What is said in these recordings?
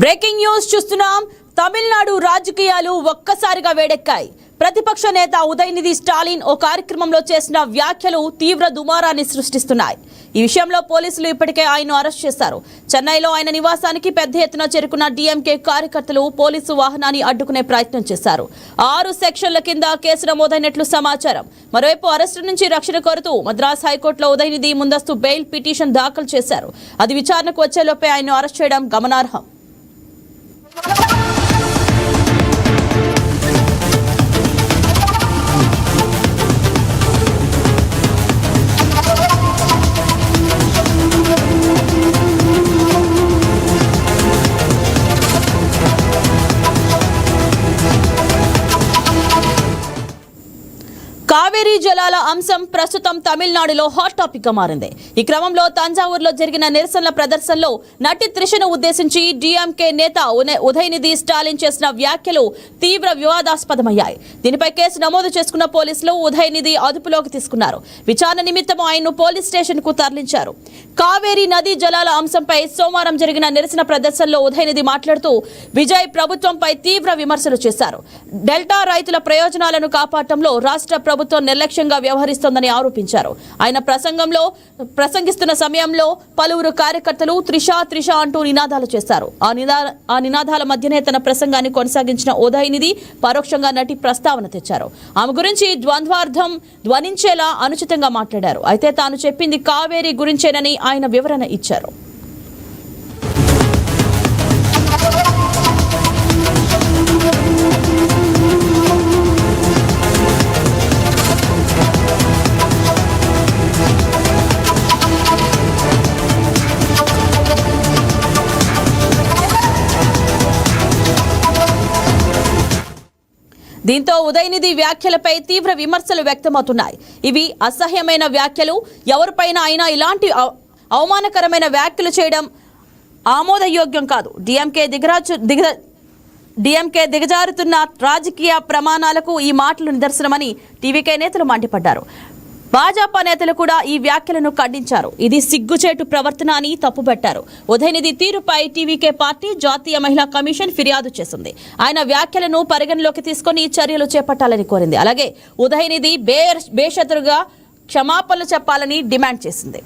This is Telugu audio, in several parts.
బ్రేకింగ్ న్యూస్ చూస్తున్నాం. తమిళనాడు రాజకీయాలు ఒక్కసారిగా వేడెక్కాయి. ప్రతిపక్ష నేత ఉదయనిధి స్టాలిన్ ఓ కార్యక్రమంలో చేసిన వ్యాఖ్యలు తీవ్ర దుమారాన్ని సృష్టిస్తున్నాయి. ఈ విషయంలో పోలీసులు ఇప్పటికే ఆయన్ను అరెస్ట్ చేశారు. చెన్నైలో ఆయన నివాసానికి పెద్ద ఎత్తున చేరుకున్న డీఎంకే కార్యకర్తలు పోలీసు వాహనాన్ని అడ్డుకునే ప్రయత్నం చేశారు. 6 సెక్షన్ల కింద కేసు నమోదైనట్లు సమాచారం. మరోవైపు అరెస్టు నుంచి రక్షణ కోరుతూ మద్రాస్ హైకోర్టులో ఉదయనిధి ముందస్తు బెయిల్ పిటిషన్ దాఖలు చేశారు. అది విచారణకు వచ్చేలోపే ఆయన్ను అరెస్ట్ చేయడం గమనార్హం. కావేరీ జలాల అంశం ప్రస్తుతం తమిళనాడులో హాట్ టాపిక్ గా మారింది. ఈ క్రమంలో తంజావూరులో జరిగిన నిరసనల ప్రదర్శనలో నటి త్రిషను ఉద్దేశించి డీఎంకే నేత ఉదయనిధి స్టాలిన్ చేసిన వ్యాఖ్యలు తీవ్ర వివాదాస్పదమయ్యాయి. దీనిపై కేసు నమోదు చేసుకున్న పోలీసులు ఉదయనిధి అదుపులోకి తీసుకున్నారు. విచారణ నిమిత్తం ఆయన్ను పోలీస్ స్టేషన్ కు తరలించారు. కావేరీ నదీ జలాల అంశంపై సోమవారం జరిగిన నిరసన ప్రదర్శనలో ఉదయనిధి మాట్లాడుతూ విజయ్ ప్రభుత్వంపై తీవ్ర విమర్శలు చేశారు. డెల్టా రైతుల ప్రయోజనాలను కాపాడటంలో రాష్ట్ర ప్రభుత్వం నిర్లక్ష్యంగా వ్యవహరిస్తోందని ఆరోపించారు. ఆయన ప్రసంగిస్తున్న సమయంలో పలువురు కార్యకర్తలు త్రిష అంటూ నినాదాలు చేశారు. ఆ నినాదాల మధ్యనే తన ప్రసంగాన్ని కొనసాగించిన ఉదయనిధి పరోక్షంగా నటి ప్రస్తావన తెచ్చారు. ఆమె గురించి ద్వంద్వార్థం ధ్వనించేలా అనుచితంగా మాట్లాడారు. అయితే తాను చెప్పింది కావేరీ గురించేనని ఆయన వివరణ ఇచ్చారు. దీంతో ఉదయనిధి వ్యాఖ్యలపై తీవ్ర విమర్శలు వ్యక్తమవుతున్నాయి. ఇవి అసహ్యమైన వ్యాఖ్యలు. ఎవరిపైన అయినా ఇలాంటి అవమానకరమైన వ్యాఖ్యలు చేయడం ఆమోదయోగ్యం కాదు. డీఎంకే దిగజారుతున్న రాజకీయ ప్రమాణాలకు ఈ మాటలు నిదర్శనమని టీవీకే నేతలు మండిపడ్డారు. భాజపా నేతలు కూడా ఈ వ్యాఖ్యలను ఖండించారు. ఇది సిగ్గుచేటు ప్రవర్తన అని తప్పుపట్టారు. ఉదయనిధి తీరుపై టీవీకే పార్టీ జాతీయ మహిళా కమిషన్ ఫిర్యాదు చేసింది. ఆయన వ్యాఖ్యలను పరిగణలోకి తీసుకుని చర్యలు చేపట్టాలని కోరింది. అలాగే ఉదయనిధి బేషరతుగా క్షమాపణలు చెప్పాలని డిమాండ్ చేసింది.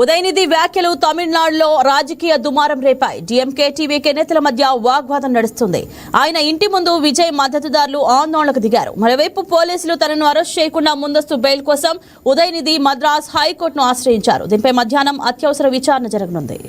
ఉదయనిధి వ్యాఖ్యలు తమిళనాడులో రాజకీయ దుమారం రేపాయి. డీఎంకే టీవీకే నేతల మధ్య వాగ్వాదం నడుస్తుంది. ఆయన ఇంటి ముందు విజయ్ మద్దతుదారులు ఆందోళనకు దిగారు. మరోవైపు పోలీసులు తనను అరెస్ట్ చేయకుండా ముందస్తు బెయిల్ కోసం ఉదయనిధి మద్రాస్ హైకోర్టును ఆశ్రయించారు. దీనిపై మధ్యాహ్నం అత్యవసర విచారణ జరగనుంది.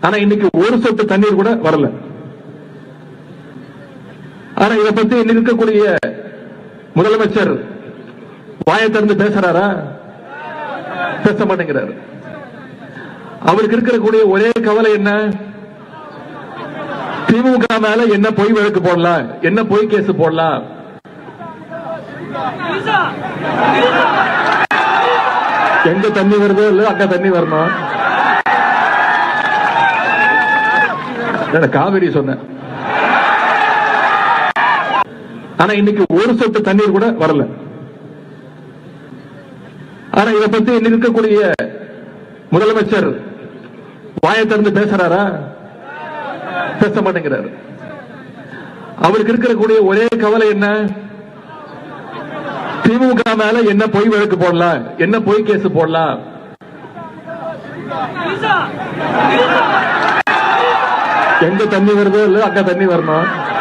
ஆனா இன்னைக்கு ஒரு சொட்டு தண்ணீர் கூட வரல. ஆனா இதை பத்தி இன்னைக்கு இருக்கக்கூடிய முதலமைச்சர் வாயை திறந்து பேசுறாரா? பேச மாட்டேங்கிறாரு. அவருக்கு இருக்கக்கூடிய ஒரே கவலை என்ன? திமுக மேல என்ன பொய் வழக்கு போடலாம், என்ன பொய் கேஸ் போடலாம். எங்க தண்ணி வருதோ இல்ல அங்க தண்ணி வரணும். காவிரி சொன்ன ஆனா இன்னைக்கு ஒரு சொட்டு தண்ணீர் கூட வரல. ஆனா இதை பத்தி இன்னைக்கு இருக்கக்கூடிய முதலமைச்சர் வாயை திறந்து பேசுறாரா? பேச மாட்டேங்கிறாரு. அவருக்கு இருக்கக்கூடிய ஒரே கவலை என்ன? திமுக மேல என்ன பொய் வழக்கு போடலாம், என்ன பொய் கேஸ் போடலாம். எங்க தண்ணி வருதோ இல்ல அங்க தண்ணி வரணும்.